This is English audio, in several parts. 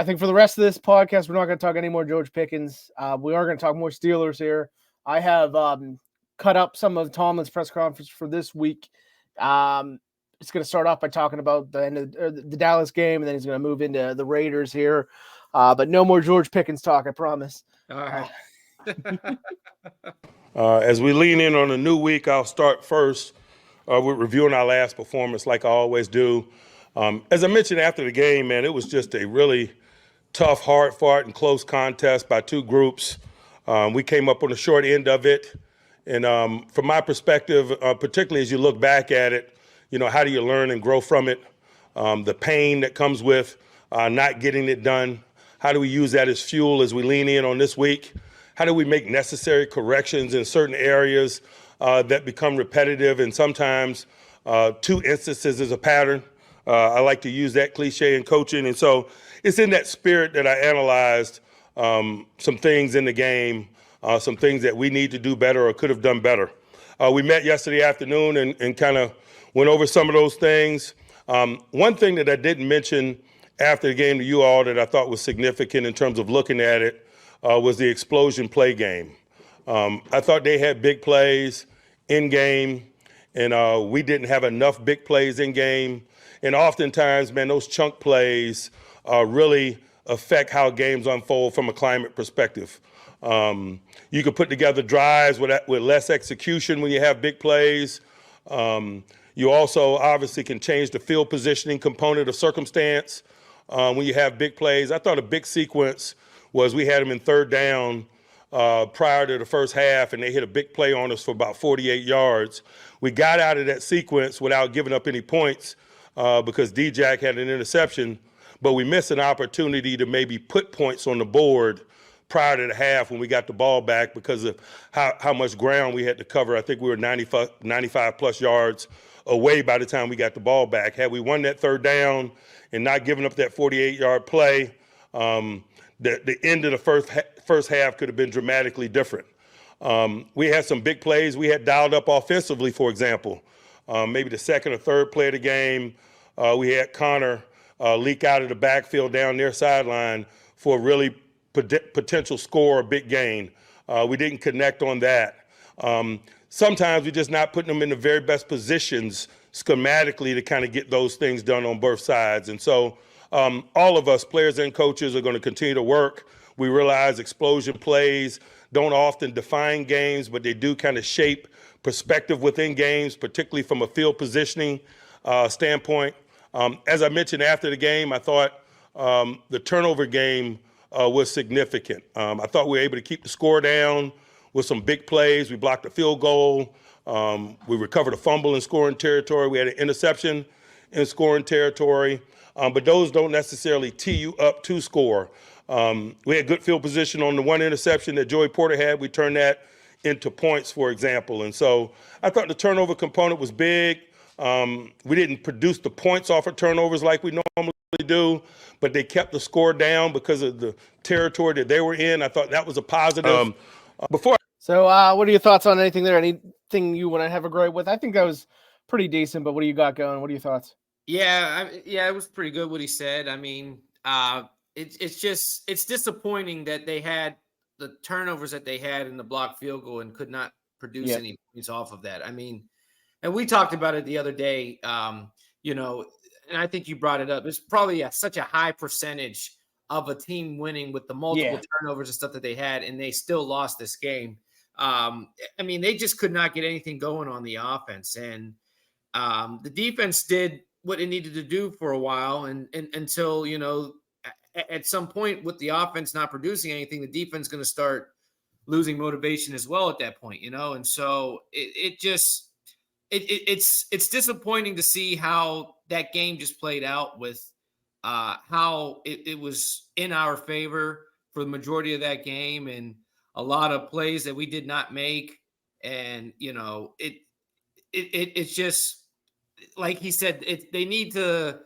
I think for the rest of this podcast, we're not going to talk any more George Pickens. We are going to talk more Steelers here. I have cut up some of Tomlin's press conference for this week. It's going to start off by talking about the end of the Dallas game, and then he's going to move into the Raiders here. But no more George Pickens talk, I promise. All right. As we lean in on a new week, I'll start first with reviewing our last performance like I always do. As I mentioned after the game, man, it was just a really tough, hard-fought, and close contest by two groups. We came up on the short end of it. And from my perspective, particularly as you look back at it, how do you learn and grow from it? The pain that comes with not getting it done. How do we use that as fuel as we lean in on this week? How do we make necessary corrections in certain areas that become repetitive and sometimes two instances is a pattern? I like to use that cliche in coaching. And so it's in that spirit that I analyzed some things in the game, some things that we need to do better or could have done better. We met yesterday afternoon and kind of went over some of those things. One thing that I didn't mention after the game to you all that I thought was significant in terms of looking at it was the explosion play game. I thought they had big plays in game, and we didn't have enough big plays in game. And oftentimes, man, those chunk plays really affect how games unfold from a climate perspective. You can put together drives with less execution when you have big plays. You also obviously can change the field positioning component of circumstance when you have big plays. I thought a big sequence was we had them in third down prior to the first half, and they hit a big play on us for about 48 yards. We got out of that sequence without giving up any points because D-Jack had an interception, but we missed an opportunity to maybe put points on the board prior to the half when we got the ball back because of how much ground we had to cover. I think we were 95 plus yards away by the time we got the ball back. Had we won that third down and not given up that 48-yard play, the end of the first half could have been dramatically different. We had some big plays we had dialed up offensively, for example. Maybe the second or third play of the game, we had Connor leak out of the backfield down their sideline for a really potential score or big gain. We didn't connect on that. Sometimes we're just not putting them in the very best positions schematically to kind of get those things done on both sides. And so all of us, players and coaches, are going to continue to work. We realize explosion plays don't often define games, but they do kind of shape perspective within games, particularly from a field positioning standpoint. As I mentioned after the game, I thought the turnover game was significant. I thought we were able to keep the score down with some big plays. We blocked a field goal. We recovered a fumble in scoring territory. We had an interception in scoring territory. But those don't necessarily tee you up to score. We had good field position on the one interception that Joey Porter had. We turned that into points, for example. And so I thought the turnover component was big. We didn't produce the points off of turnovers like we normally do, but they kept the score down because of the territory that they were in. I thought that was a positive. So what are your thoughts on anything there? Anything you want to have a gripe with? I think that was pretty decent, but what do you got going? What are your thoughts? Yeah, it was pretty good what he said. I mean, it's disappointing that they had the turnovers that they had in the blocked field goal and could not produce any points off of that. I mean, and we talked about it the other day, and I think you brought it up. It's probably such a high percentage of a team winning with the multiple turnovers and stuff that they had, and they still lost this game. I mean, they just could not get anything going on the offense, and the defense did what it needed to do for a while, and until at some point with the offense not producing anything, the defense is going to start losing motivation as well at that point, and so it's disappointing to see how that game just played out with how it was in our favor for the majority of that game, and a lot of plays that we did not make, and it's just like he said, they need to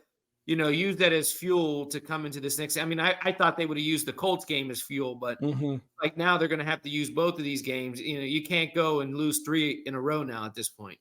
use that as fuel to come into this next. I mean, I thought they would have used the Colts game as fuel, but like now they're going to have to use both of these games. You can't go and lose 3 in a row now at this point.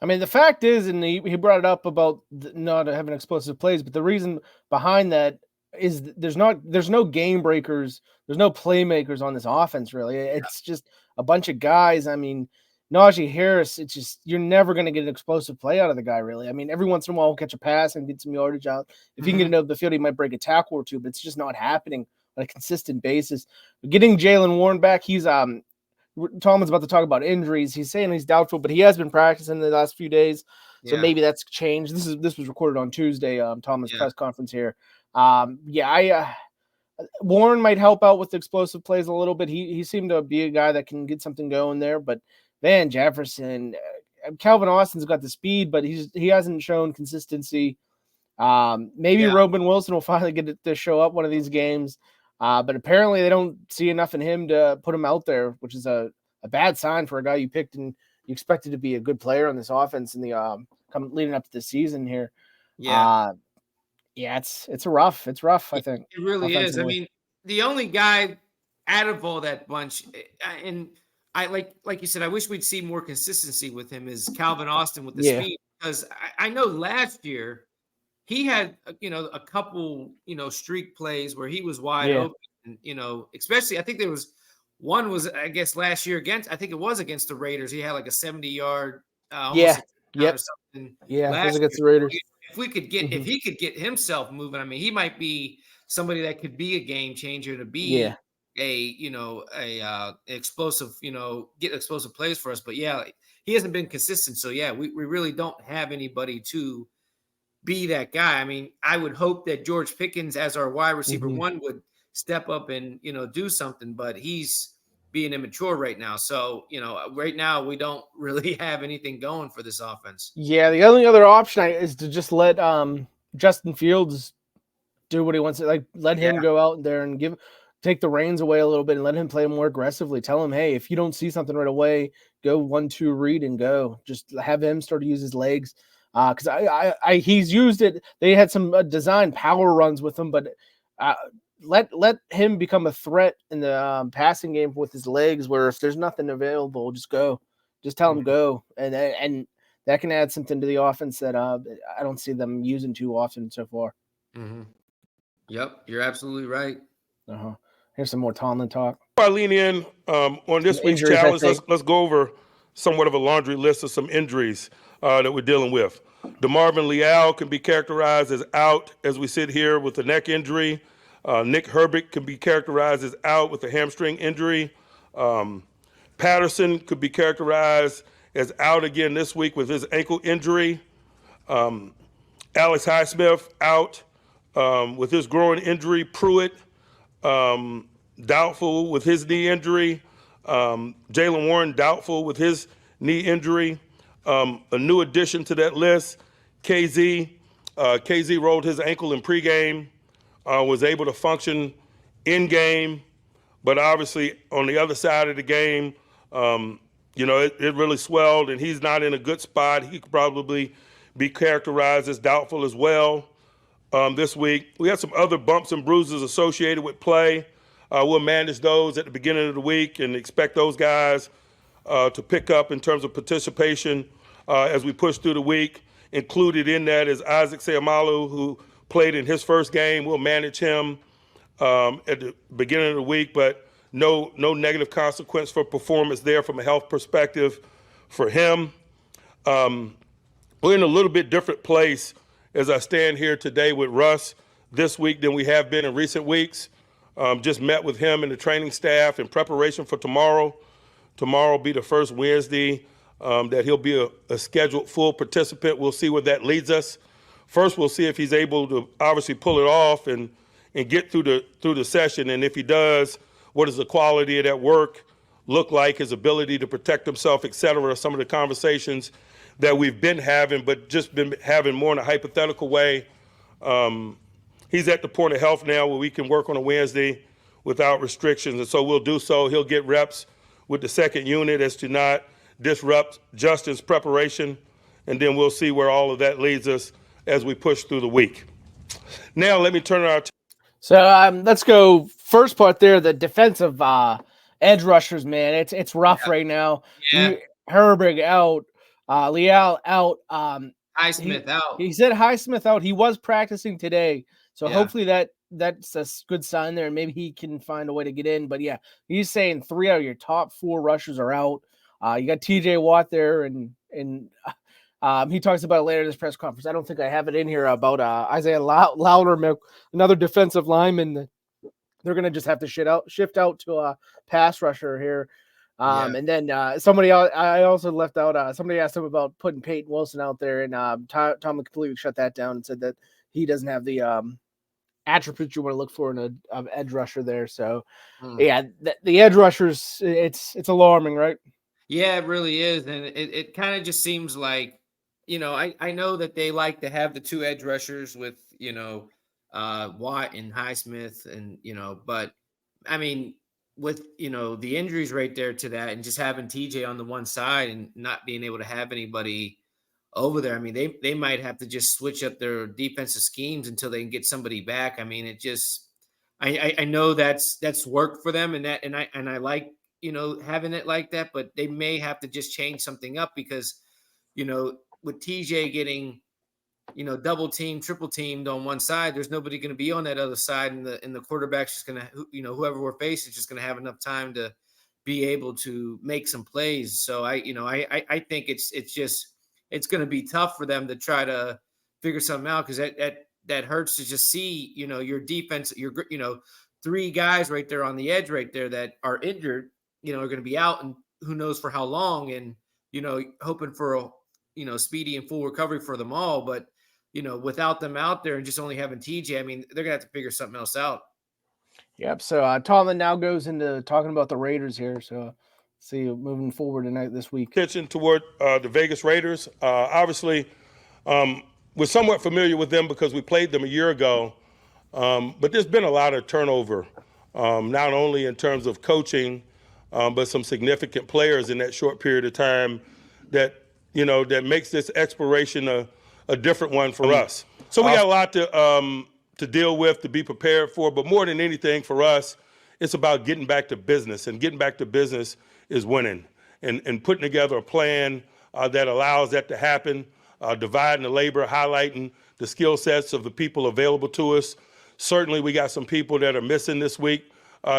I mean, the fact is, and he brought it up about not having explosive plays, but the reason behind that is there's no game breakers, there's no playmakers on this offense really. It's just a bunch of guys. I mean, Najee Harris, it's just you're never going to get an explosive play out of the guy really. I mean, every once in a while he'll catch a pass and get some yardage out. If he can get it over the field, he might break a tackle or two, but it's just not happening on a consistent basis. Getting Jaylen Warren back, he's Tomlin's about to talk about injuries. He's saying he's doubtful, but he has been practicing the last few days. So maybe that's changed. This was recorded on Tuesday, Tomlin's press conference here. Warren might help out with the explosive plays a little bit. He seemed to be a guy that can get something going there. But Van Jefferson, Calvin Austin's got the speed, but he hasn't shown consistency. Maybe Robin Wilson will finally get to show up one of these games. But apparently they don't see enough in him to put him out there, which is a bad sign for a guy you picked and you expected to be a good player on this offense in the leading up to the season here. It's rough. It's rough, I think. It really is. I mean, the only guy out of all that bunch, and I like you said, I wish we'd see more consistency with him, is Calvin Austin with the speed, because I know last year he had a couple streak plays where he was wide open, especially I think there was one I guess last year against the Raiders. He had like a 70-yard or something. Yeah, it was against the Raiders. If he could get himself moving, I mean, he might be somebody that could be a game changer, to be explosive, get explosive plays for us. But he hasn't been consistent. So we really don't have anybody to be that guy. I mean, I would hope that George Pickens as our wide receiver one would step up and do something, but he's being immature right now. So right now we don't really have anything going for this offense. The only other option is to just let Justin Fields do what he wants to, like let him go out there and take the reins away a little bit and let him play more aggressively. Tell him, hey, if you don't see something right away, go 1-2 read and go. Just have him start to use his legs. Because he's used it. They had some design power runs with him, but let him become a threat in the passing game with his legs. Where if there's nothing available, just go. Just tell him go, and that can add something to the offense that I don't see them using too often so far. Yep, you're absolutely right. Here's some more Tomlin talk. I lean in on this week's challenge. Let's go over somewhat of a laundry list of some injuries that we're dealing with. DeMarvin Leal can be characterized as out as we sit here with a neck injury. Nick Herbig can be characterized as out with a hamstring injury. Patterson could be characterized as out again this week with his ankle injury. Alex Highsmith out with his groin injury. Pruitt doubtful with his knee injury. Jaylen Warren doubtful with his knee injury. A new addition to that list, KZ. KZ rolled his ankle in pregame, was able to function in game, but obviously on the other side of the game, it really swelled, and he's not in a good spot. He could probably be characterized as doubtful as well this week. We had some other bumps and bruises associated with play. We'll manage those at the beginning of the week and expect those guys to pick up in terms of participation as we push through the week. Included in that is Isaac Seumalo, who played in his first game. We'll manage him at the beginning of the week, but no negative consequence for performance there from a health perspective for him. We're in a little bit different place as I stand here today with Russ this week than we have been in recent weeks. Just met with him and the training staff in preparation for tomorrow. Tomorrow will be the first Wednesday that he'll be a scheduled full participant. We'll see where that leads us. First, we'll see if he's able to obviously pull it off and get through the session. And if he does, what does the quality of that work look like, his ability to protect himself, et cetera, some of the conversations that we've been having, but just been having more in a hypothetical way. He's at the point of health now where we can work on a Wednesday without restrictions, and so we'll do so. He'll get reps with the second unit as to not disrupt Justin's preparation, and then we'll see where all of that leads us as we push through the week. Now let me turn our let's go first part there, the defensive edge rushers, man. It's rough right now. Herbig out, Leal out, Highsmith out. He said Highsmith out. He was practicing today, so hopefully that that's a good sign there. Maybe he can find a way to get in. But yeah, he's saying 3 out of your top 4 rushers are out. You got T.J. Watt there, and he talks about it later in this press conference. I don't think I have it in here about Isaiah Loudermilk, another defensive lineman. They're going to just have to shift out to a pass rusher here. And then somebody else, I also left out, somebody asked him about putting Peyton Wilson out there, and Tomlin completely shut that down and said that he doesn't have the attributes you want to look for in an edge rusher there. So, yeah, the edge rushers, it's alarming, right? Yeah, it really is. And it kind of just seems like, I know that they like to have the 2 edge rushers with, Watt and Highsmith and, but I mean, with, the injuries right there to that and just having TJ on the one side and not being able to have anybody over there. I mean, they might have to just switch up their defensive schemes until they can get somebody back. I mean, it just, I know that's worked for them, and I like, having it like that, but they may have to just change something up because, with TJ getting, double teamed, triple teamed on one side, there's nobody going to be on that other side. And the quarterback's just going to, whoever we're facing is just going to have enough time to be able to make some plays. So I think it's going to be tough for them to try to figure something out. Cause that hurts to just see, your defense, your, 3 guys right there on the edge right there that are injured, are going to be out and who knows for how long, and, hoping for a, speedy and full recovery for them all. But, without them out there and just only having TJ, I mean, they're gonna have to figure something else out. Yep. So Tomlin now goes into talking about the Raiders here. So see moving forward tonight this week. Pitching toward the Vegas Raiders. Obviously, we're somewhat familiar with them because we played them a year ago. But there's been a lot of turnover, not only in terms of coaching, but some significant players in that short period of time that makes this exploration a different one for us. So we got a lot to deal with, to be prepared for. But more than anything for us, it's about getting back to business. And getting back to business is winning and putting together a plan that allows that to happen, dividing the labor, highlighting the skill sets of the people available to us. Certainly, we got some people that are missing this week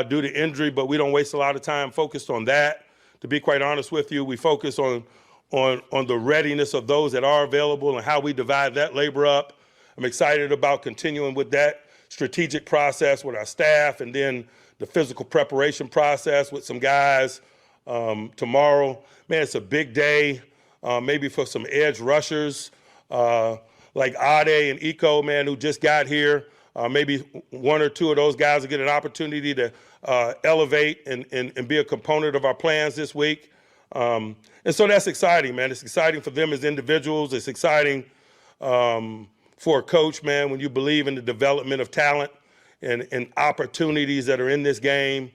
due to injury, but we don't waste a lot of time focused on that. To be quite honest with you, we focus on the readiness of those that are available and how we divide that labor up. I'm excited about continuing with that strategic process with our staff, and then the physical preparation process with some guys tomorrow. Man, it's a big day, maybe for some edge rushers like Ade and Eco, man, who just got here. Maybe 1 or 2 of those guys will get an opportunity to elevate and be a component of our plans this week. And so that's exciting, man. It's exciting for them as individuals. It's exciting for a coach, man, when you believe in the development of talent and opportunities that are in this game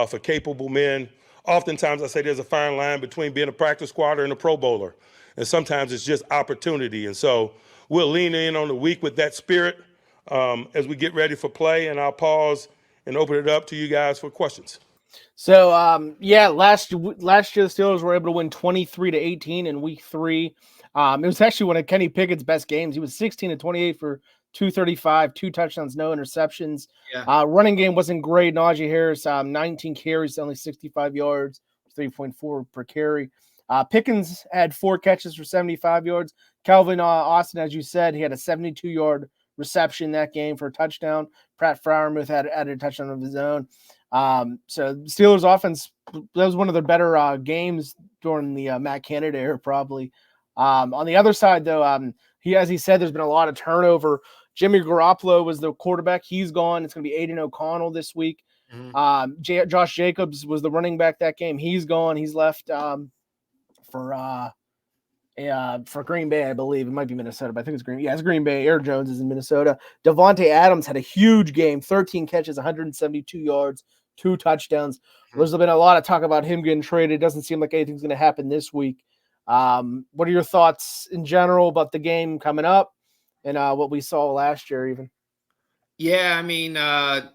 for capable men. Oftentimes I say there's a fine line between being a practice squatter and a Pro Bowler. And sometimes it's just opportunity. And so we'll lean in on the week with that spirit as we get ready for play. And I'll pause and open it up to you guys for questions. So, last year the Steelers were able to win 23-18 in week 3. It was actually one of Kenny Pickett's best games. He was 16-28 for 235, 2 touchdowns, no interceptions. Yeah. Running game wasn't great. Najee Harris, 19 carries, only 65 yards, 3.4 per carry. Pickens had 4 catches for 75 yards. Calvin Austin, as you said, he had a 72-yard reception that game for a touchdown. Pratt Freiermuth had a touchdown of his own. So Steelers offense, that was one of their better games during the Matt Canada era, probably. On the other side, though, as he said, there's been a lot of turnover. Jimmy Garoppolo was the quarterback. He's gone. It's going to be Aiden O'Connell this week. Mm-hmm. Josh Jacobs was the running back that game. He's gone. He's left for Green Bay, I believe. It might be Minnesota, but I think it's Green. Yeah, it's Green Bay. Aaron Jones is in Minnesota. Devontae Adams had a huge game, 13 catches, 172 yards, 2 touchdowns. There's been a lot of talk about him getting traded. It doesn't seem like anything's going to happen this week. What are your thoughts in general about the game coming up and what we saw last year even? Yeah, I mean,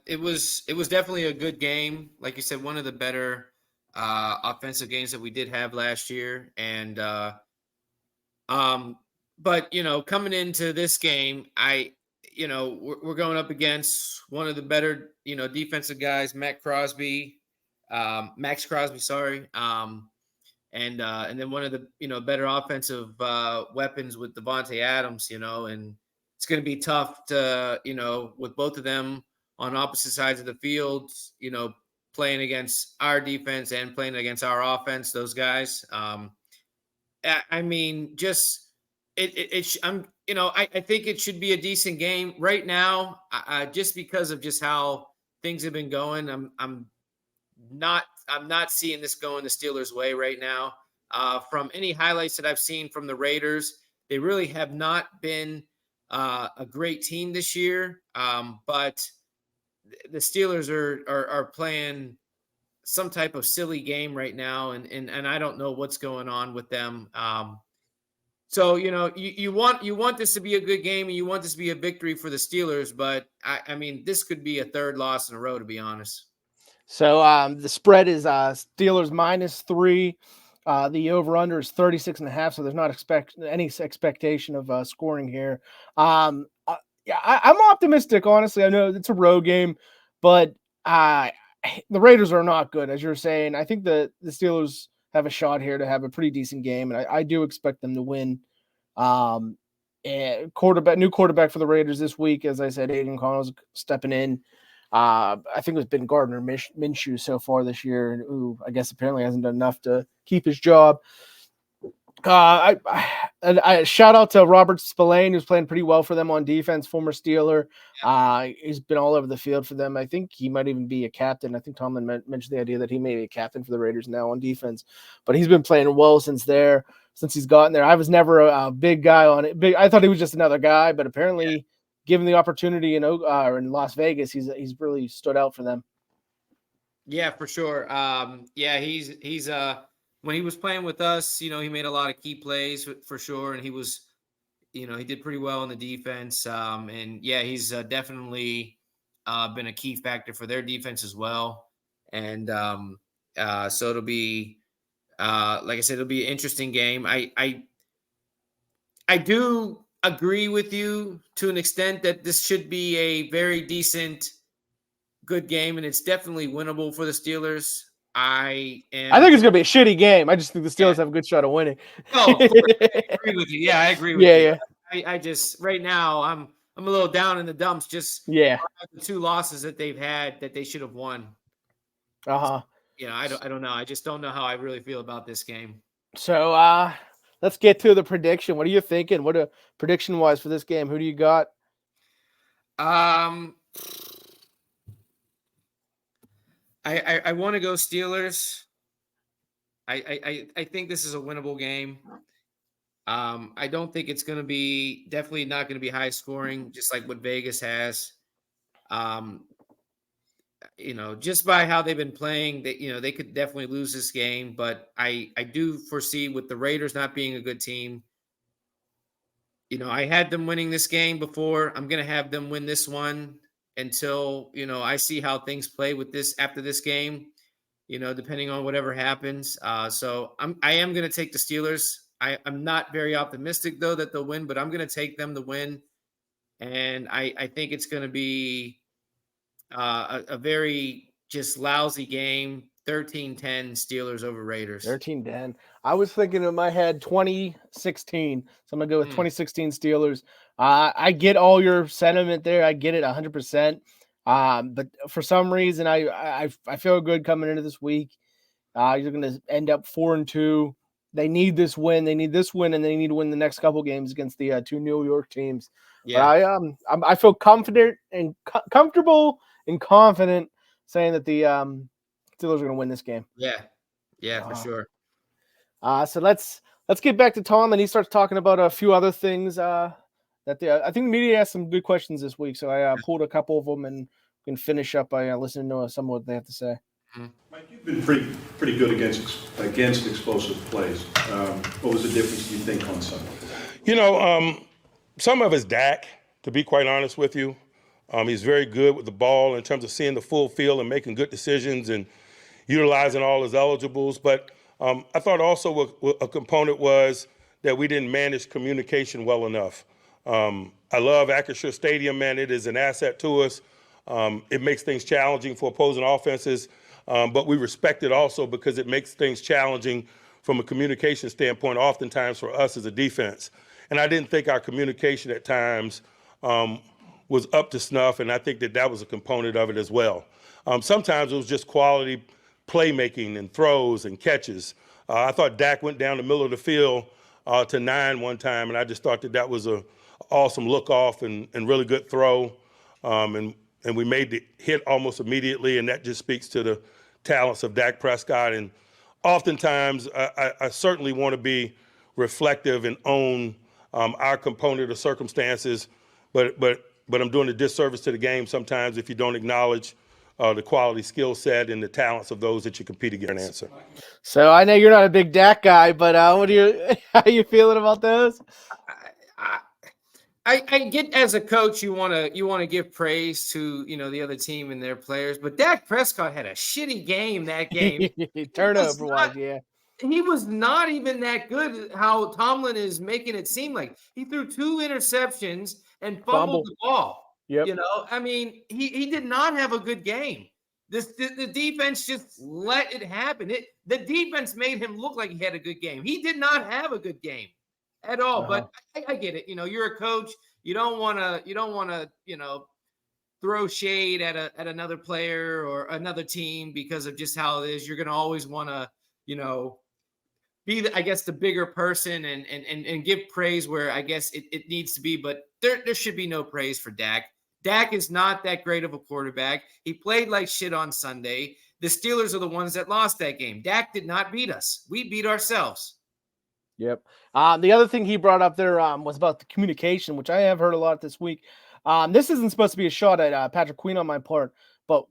it was definitely a good game. Like you said, one of the better offensive games that we did have last year. And but coming into this game, we're going up against one of the better, defensive guys, Max Crosby, sorry. And then one of the, better offensive weapons with Devontae Adams, and it's going to be tough to, with both of them on opposite sides of the field, playing against our defense and playing against our offense, those guys. I mean, just I think it should be a decent game right now. Just because of just how things have been going, I'm not seeing this going the Steelers' way right now. From any highlights that I've seen from the Raiders, they really have not been a great team this year. But the Steelers are playing some type of silly game right now, and I don't know what's going on with them. So you want this to be a good game, and you want this to be a victory for the Steelers, but I mean, this could be a third loss in a row, to be honest. So the spread is Steelers -3. The over/under is 36.5. So there's not any expectation of scoring here. Yeah, I'm optimistic. Honestly, I know it's a road game, but the Raiders are not good, as you're saying. I think the Steelers have a shot here to have a pretty decent game, and I do expect them to win. And new quarterback for the Raiders this week, as I said, Aiden Connell's stepping in. I think it's been Gardner Minshew so far this year, who I guess apparently hasn't done enough to keep his job. I shout out to Robert Spillane, who's playing pretty well for them on defense, former Steeler. He's been all over the field for them. I think he might even be a captain. I think Tomlin mentioned the idea that he may be a captain for the Raiders now on defense, but he's been playing well since he's gotten there. I was never a big guy on it. I thought he was just another guy, but apparently given the opportunity in Las Vegas, he's really stood out for them. Yeah, for sure. He's when he was playing with us, he made a lot of key plays for sure, and he was, he did pretty well in the defense. And yeah, he's definitely been a key factor for their defense as well. And so it'll be, like I said, it'll be an interesting game. I do agree with you to an extent that this should be a very decent, good game, and it's definitely winnable for the Steelers. I think it's gonna be a shitty game. I just think the Steelers have a good shot of winning. Oh, of course. I agree with you. Yeah, I agree with you. Yeah. I just right now I'm a little down in the dumps. Just the 2 losses that they've had that they should have won. So, I don't know. I just don't know how I really feel about this game. So let's get to the prediction. What are you thinking? What a prediction wise for this game? Who do you got? I want to go Steelers. I think this is a winnable game. I don't think it's going to be, definitely not going to be high scoring, just like what Vegas has. Just by how they've been playing, they could definitely lose this game. But I do foresee, with the Raiders not being a good team, I had them winning this game before. I'm going to have them win this one until, I see how things play with this after this game, depending on whatever happens. So I am going to take the Steelers. I'm not very optimistic, though, that they'll win, but I'm going to take them to win. And I think it's going to be a very just lousy game. 13-10 Steelers over Raiders. 13-10. I was thinking in my head 2016. So I'm going to go with 2016 Steelers. I get all your sentiment there. I get it 100%. But for some reason, I feel good coming into this week. You're going to end up 4-2. They need this win. They need this win, and they need to win the next couple games against the 2 New York teams. Yeah. But I feel confident and comfortable and confident saying that the Steelers are going to win this game. Yeah, for sure. So let's get back to Tom, and he starts talking about a few other things I think the media asked some good questions this week, so I pulled a couple of them and can finish up by listening to some of what they have to say. Mike, you've been pretty good against explosive plays. What was the difference, do you think, on Sunday? Some of it's Dak, to be quite honest with you. He's very good with the ball in terms of seeing the full field and making good decisions and utilizing all his eligibles. But I thought also a component was that we didn't manage communication well enough. I love Acrisure Stadium, man. It is an asset to us. It makes things challenging for opposing offenses, but we respect it also because it makes things challenging from a communication standpoint, oftentimes for us as a defense. And I didn't think our communication at times was up to snuff, and I think that was a component of it as well. Sometimes it was just quality playmaking and throws and catches. I thought Dak went down the middle of the field to 9 one time, and I just thought that was a awesome look off and really good throw. And we made the hit almost immediately, and that just speaks to the talents of Dak Prescott. And oftentimes, I certainly want to be reflective and own our component of circumstances, but I'm doing a disservice to the game sometimes if you don't acknowledge the quality skill set and the talents of those that you compete against. So I know you're not a big Dak guy, but how are you feeling about those? I get, as a coach, you want to give praise to the other team and their players, but Dak Prescott had a shitty game that game. Turnover wise, yeah. He was not even that good. How Tomlin is making it seem like he threw 2 interceptions and fumbled the ball. Yep. I mean, he did not have a good game. The defense just let it happen. The defense made him look like he had a good game. He did not have a good game at all. But I get it. You're a coach. You don't want to throw shade at another player or another team because of just how it is. You're going to always want to be the bigger person and give praise where I guess it needs to be. But there should be no praise for Dak. Dak is not that great of a quarterback. He played like shit on Sunday. The Steelers are the ones that lost that game. Dak did not beat us. We beat ourselves. Yep. The other thing he brought up there was about the communication, which I have heard a lot this week. This isn't supposed to be a shot at Patrick Queen on my part, but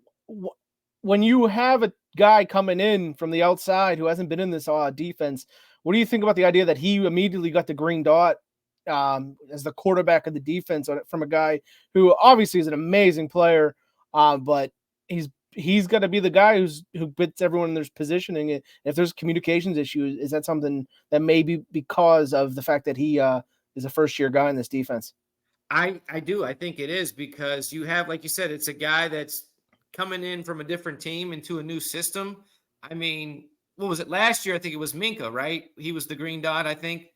when you have a guy coming in from the outside who hasn't been in this defense, what do you think about the idea that he immediately got the green dot as the quarterback of the defense from a guy who obviously is an amazing player, but he's got to be the guy who puts everyone in their positioning. If there's communications issues, is that something that may be because of the fact that he is a first-year guy in this defense? I do. I think it is because you have, like you said, it's a guy that's coming in from a different team into a new system. I mean, what was it last year? I think it was Minka, right? He was the green dot, I think.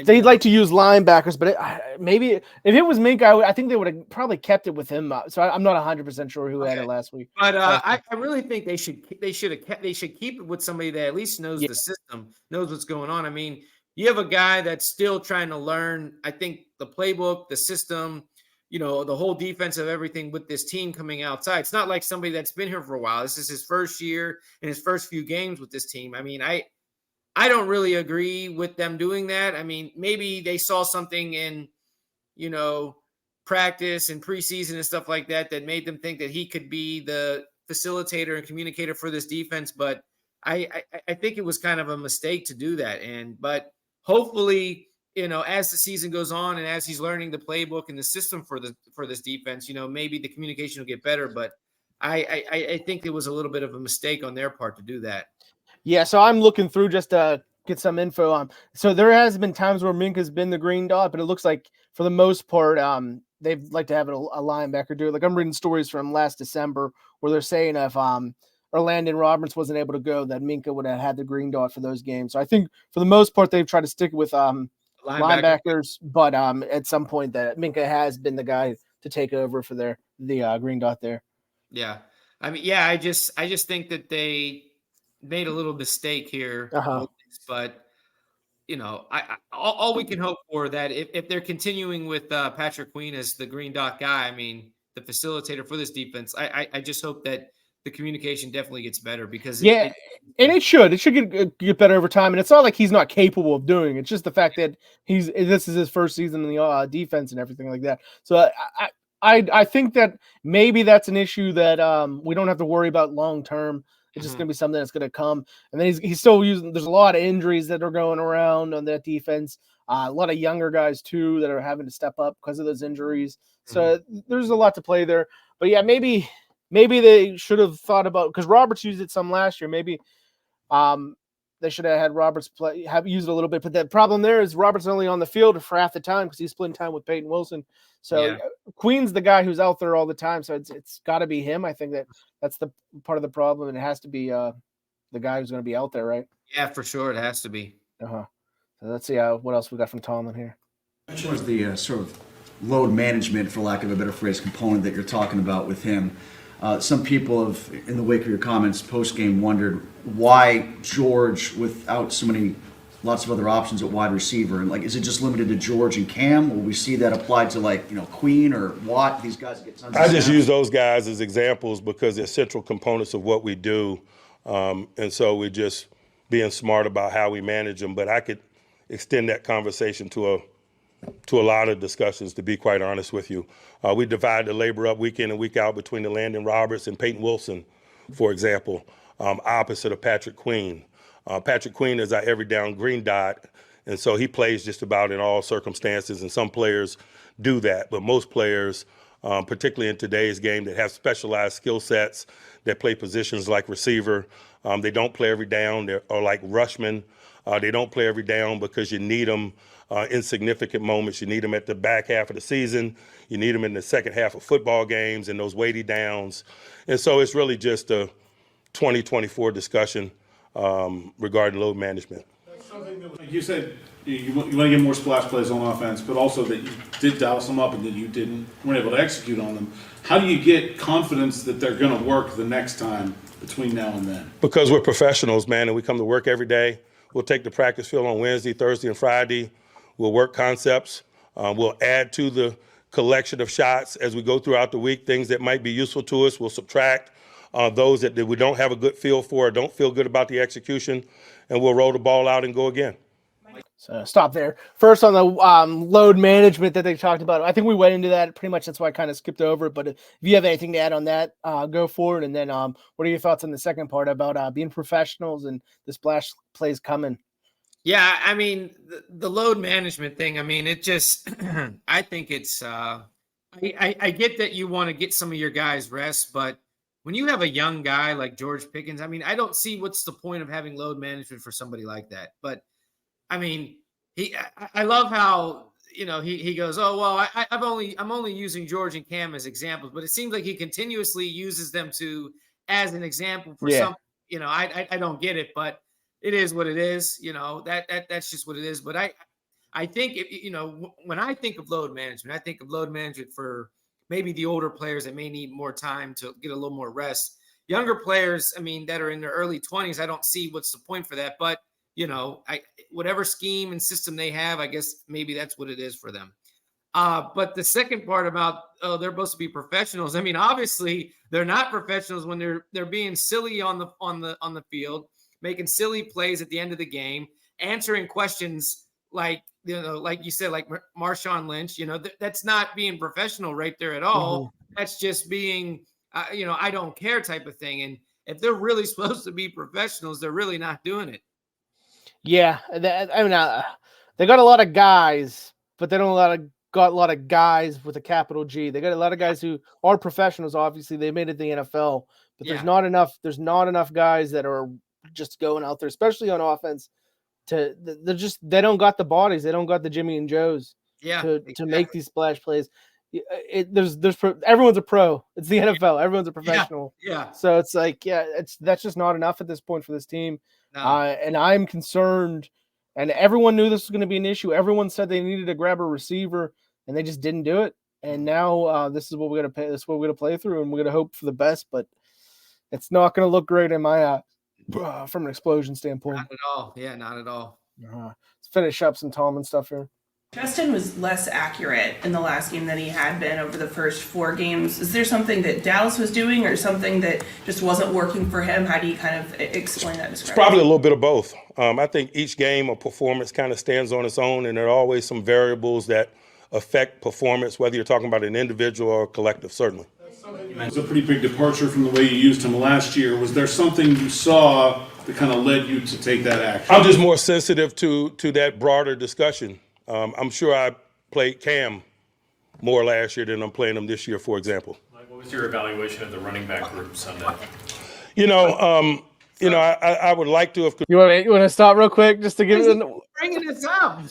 They'd like to use linebackers, but maybe if it was Minka, I think they would have probably kept it with him. So I'm not 100% sure who had it last week. But I really think they should keep it with somebody that at least knows the system, knows what's going on. I mean, you have a guy that's still trying to learn, I think, the playbook, the system, the whole defense of everything with this team coming outside. It's not like somebody that's been here for a while. This is his first year and his first few games with this team. I mean, I don't really agree with them doing that. I mean, maybe they saw something in, practice and preseason and stuff like that made them think that he could be the facilitator and communicator for this defense. But I think it was kind of a mistake to do that. But hopefully, as the season goes on and as he's learning the playbook and the system for this defense, maybe the communication will get better. But I think it was a little bit of a mistake on their part to do that. Yeah, so I'm looking through just to get some info on. So there has been times where Minka's been the green dot, but it looks like for the most part, they'd like to have a linebacker do it. Like I'm reading stories from last December where they're saying if Orlando Roberts wasn't able to go, that Minka would have had the green dot for those games. So I think for the most part, they've tried to stick with linebackers, but at some point that Minka has been the guy to take over for the green dot there. Yeah, I mean, yeah, I just think that they made a little mistake here, but all we can hope for that if they're continuing with Patrick Queen as the green dot guy, I mean, the facilitator for this defense, I just hope that the communication definitely gets better because it should get better over time. And it's not like he's not capable of doing it. It's just the fact that this is his first season in the defense and everything like that. So I think that maybe that's an issue that we don't have to worry about long term. It's just going to be something that's going to come. And then he's still there's a lot of injuries that are going around on that defense. A lot of younger guys too that are having to step up because of those injuries. So there's a lot to play there. But yeah, maybe they should have thought about, because Roberts used it some last year. Maybe they should have had Roberts have used it a little bit. But the problem there is Roberts only on the field for half the time because he's splitting time with Peyton Wilson. So Queen's the guy who's out there all the time. So it's got to be him. I think that's the part of the problem, and it has to be the guy who's going to be out there, right? Yeah, for sure, it has to be. So let's see what else we got from Tomlin here. Which was the sort of load management, for lack of a better phrase, component that you're talking about with him. Some people have, in the wake of your comments post-game, wondered why George without lots of other options at wide receiver. And is it just limited to George and Cam? Will we see that applied to Queen or Watt? These guys get tons of I just snaps. use those guys as examples because they're central components of what we do. And so we're just being smart about how we manage them. But I could extend that conversation to a lot of discussions, to be quite honest with you. We divide the labor up week in and week out between the Landon Roberts and Peyton Wilson, for example, opposite of Patrick Queen. Patrick Queen is our every down green dot, and so he plays just about in all circumstances, and some players do that. But most players, particularly in today's game, that have specialized skill sets, that play positions like receiver, they don't play every down, or like rushman. They don't play every down because you need them in significant moments. You need them at the back half of the season. You need them in the second half of football games and those weighty downs. And so it's really just a 2024 discussion regarding load management. That's something that, like you said, you want to get more splash plays on offense, but also that you did dial some up and that you weren't able to execute on them. How do you get confidence that they're going to work the next time between now and then? Because we're professionals, man, and we come to work every day. We'll take the practice field on Wednesday, Thursday, and Friday. We'll work concepts. We'll add to the collection of shots as we go throughout the week, things that might be useful to us. We'll subtract those that we don't have a good feel for or don't feel good about the execution, and we'll roll the ball out and go again. So stop there. First on the load management that they talked about. I think we went into that pretty much. That's why I kind of skipped over it. But if you have anything to add on that, go forward. And then what are your thoughts on the second part about being professionals and the splash plays coming? Yeah, I mean, the load management thing, I mean, it just, I think it's, I get that you want to get some of your guys rest, but when you have a young guy like George Pickens, I mean, I don't see what's the point of having load management for somebody like that. But I mean, I love how, he goes, oh, well, I'm only using George and Cam as examples, but it seems like he continuously uses them as an example for some, I don't get it, but it is what it is. That's just what it is. But I think, when I think of load management, I think of load management for maybe the older players that may need more time to get a little more rest. Younger players, I mean, that are in their early 20s, I don't see what's the point for that. But, whatever scheme and system they have, I guess maybe that's what it is for them. But the second part about, they're supposed to be professionals. I mean, obviously they're not professionals when they're being silly on the field, making silly plays at the end of the game, answering questions like you said, like Marshawn Lynch, that's not being professional right there at all. Mm-hmm. That's just being, I don't care type of thing. And if they're really supposed to be professionals, they're really not doing it. Yeah. They got a lot of guys, but they don't got a lot of guys with a capital G. They got a lot of guys who are professionals. Obviously they made it to the NFL, but there's not enough guys that are just going out there, especially on offense, they don't got the bodies. They don't got the Jimmy and Joes to make these splash plays. Everyone's a pro. It's the NFL. Everyone's a professional. Yeah. So it's like, that's just not enough at this point for this team. No. And I'm concerned, and everyone knew this was going to be an issue. Everyone said they needed to grab a receiver and they just didn't do it. And now this is what we're going to pay. This is what we're going to play through, and we're going to hope for the best, but it's not going to look great in my from an explosion standpoint. Not at all. Yeah, not at all. Let's finish up some Tomlin stuff here. Justin was less accurate in the last game than he had been over the first 4 games. Is there something that Dallas was doing or something that just wasn't working for him? How do you kind of explain that? It's probably a little bit of both. I think each game or performance kind of stands on its own, and there are always some variables that affect performance, whether you're talking about an individual or a collective, certainly. It was a pretty big departure from the way you used him last year. Was there something you saw that kind of led you to take that action? I'm just more sensitive to that broader discussion. I'm sure I played Cam more last year than I'm playing him this year, for example. Mike, what was your evaluation of the running back group Sunday? You know, I would like to have. You want to stop real quick just to give it? Bringing this up.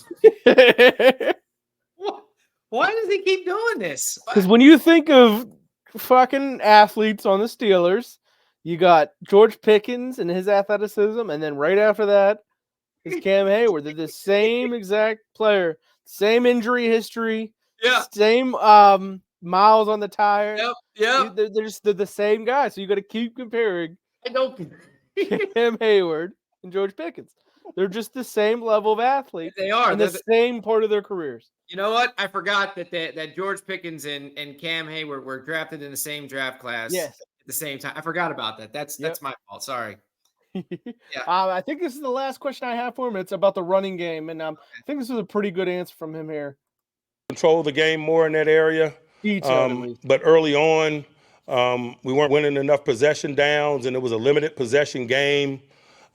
Why does he keep doing this? Because when you think of fucking athletes on the Steelers, you got George Pickens and his athleticism, and then right after that is Cam Hayward. They're the same exact player, same injury history, same miles on the tire. Yep. They're the same guy. So you got to keep comparing. I don't. Cam Hayward and George Pickens. They're just the same level of athlete. They are. In the same part of their careers. You know what? I forgot that George Pickens and Cam Hayward were drafted in the same draft class at the same time. I forgot about that. That's my fault. Sorry. I think this is the last question I have for him. It's about the running game, and I think this was a pretty good answer from him here. Control the game more in that area. But early on, we weren't winning enough possession downs, and it was a limited possession game.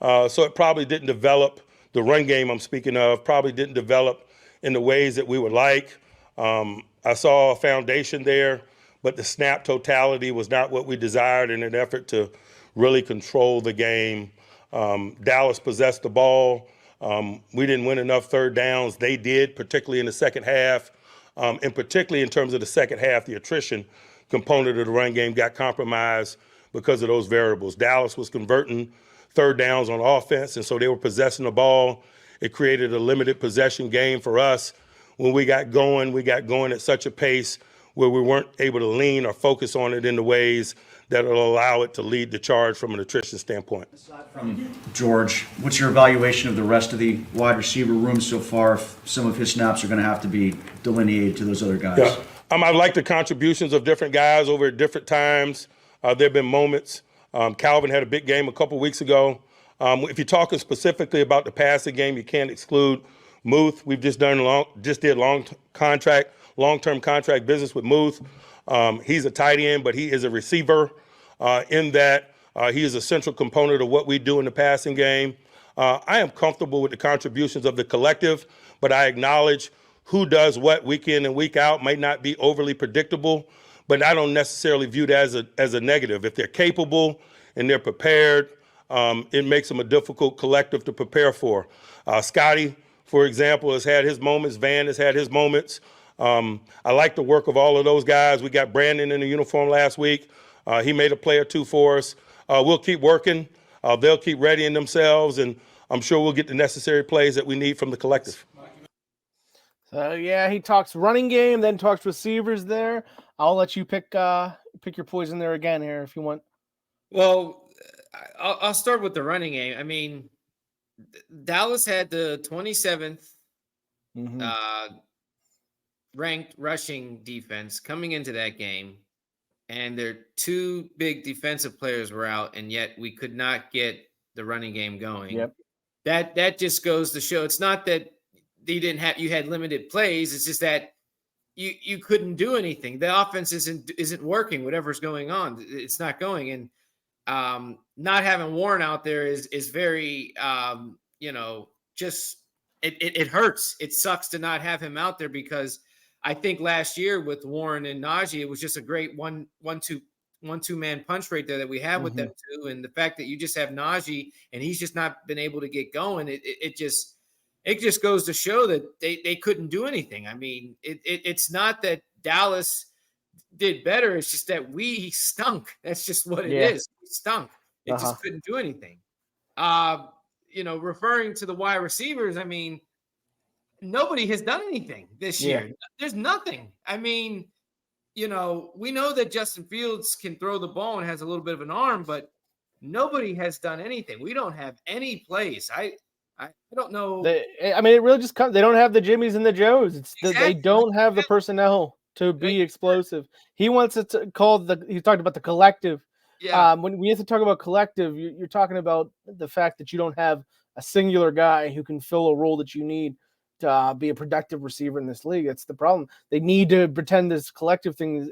So it probably didn't develop. The run game I'm speaking of probably didn't develop in the ways that we would like. I saw a foundation there, but the snap totality was not what we desired in an effort to really control the game. Dallas possessed the ball. We didn't win enough third downs. They did, particularly in the second half. And particularly in terms of the second half, the attrition component of the run game got compromised because of those variables. Dallas was converting third downs on offense, and so they were possessing the ball. It created a limited possession game for us. When we got going at such a pace where we weren't able to lean or focus on it in the ways that will allow it to lead the charge from an attrition standpoint. Aside from George, what's your evaluation of the rest of the wide receiver room so far? If some of his snaps are going to have to be delineated to those other guys. Yeah. I like the contributions of different guys over at different times. There have been moments. Calvin had a big game a couple weeks ago. If you're talking specifically about the passing game, you can't exclude Muth. We've just did long-term contract business with Muth. He's a tight end, but he is a receiver in that he is a central component of what we do in the passing game. I am comfortable with the contributions of the collective, but I acknowledge who does what week in and week out might not be overly predictable, but I don't necessarily view that as a negative. If they're capable and they're prepared, it makes them a difficult collective to prepare for. Scotty, for example, has had his moments. Van has had his moments. I like the work of all of those guys. We got Brandon in the uniform last week. He made a play or two for us. We'll keep working. They'll keep readying themselves, and I'm sure we'll get the necessary plays that we need from the collective. So he talks running game, then talks receivers there. I'll let you pick your poison there again here if you want. Well, I'll start with the running game. I mean, Dallas had the 27th ranked rushing defense coming into that game, and their two big defensive players were out, and yet we could not get the running game going. Yep. That just goes to show it's not that you had limited plays. It's just that you couldn't do anything. The offense isn't working. Whatever's going on, it's not going. And not having Warren out there is very just it hurts. It sucks to not have him out there because I think last year with Warren and Najee, it was just a great one-two man punch right there that we had with them too. And the fact that you just have Najee and he's just not been able to get going, it just goes to show that they couldn't do anything. I mean, it's not that Dallas did better. It's just that we stunk. That's just what it is. We stunk. It just couldn't do anything. Referring to the wide receivers, I mean, nobody has done anything this year. There's nothing. I mean, we know that Justin Fields can throw the ball and has a little bit of an arm, but nobody has done anything. We don't have any plays. I don't know. It really just comes. They don't have the Jimmies and the Joes. They don't have the personnel to be explosive. He wants it to he talked about the collective. Yeah. When we have to talk about collective, you're talking about the fact that you don't have a singular guy who can fill a role that you need to be a productive receiver in this league. That's the problem. They need to pretend this collective thing,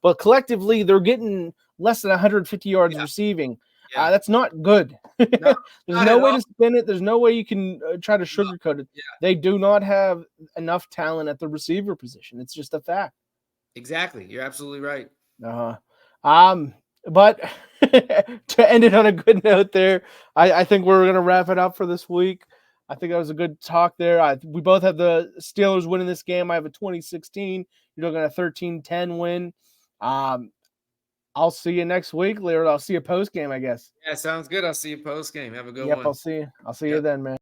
but collectively they're getting less than 150 yards receiving. Yeah. That's not good. No, There's no way to spin it. There's no way you can try to sugarcoat it. Yeah. They do not have enough talent at the receiver position. It's just a fact. Exactly. You're absolutely right. But to end it on a good note there, I think we're going to wrap it up for this week. I think that was a good talk there. We both have the Steelers winning this game. I have a 2016. You're looking at a 13-10 win. I'll see you next week, Lear. I'll see you post game, I guess. Yeah, sounds good. I'll see you post game. Have a good Yep, one. I'll see you then, man.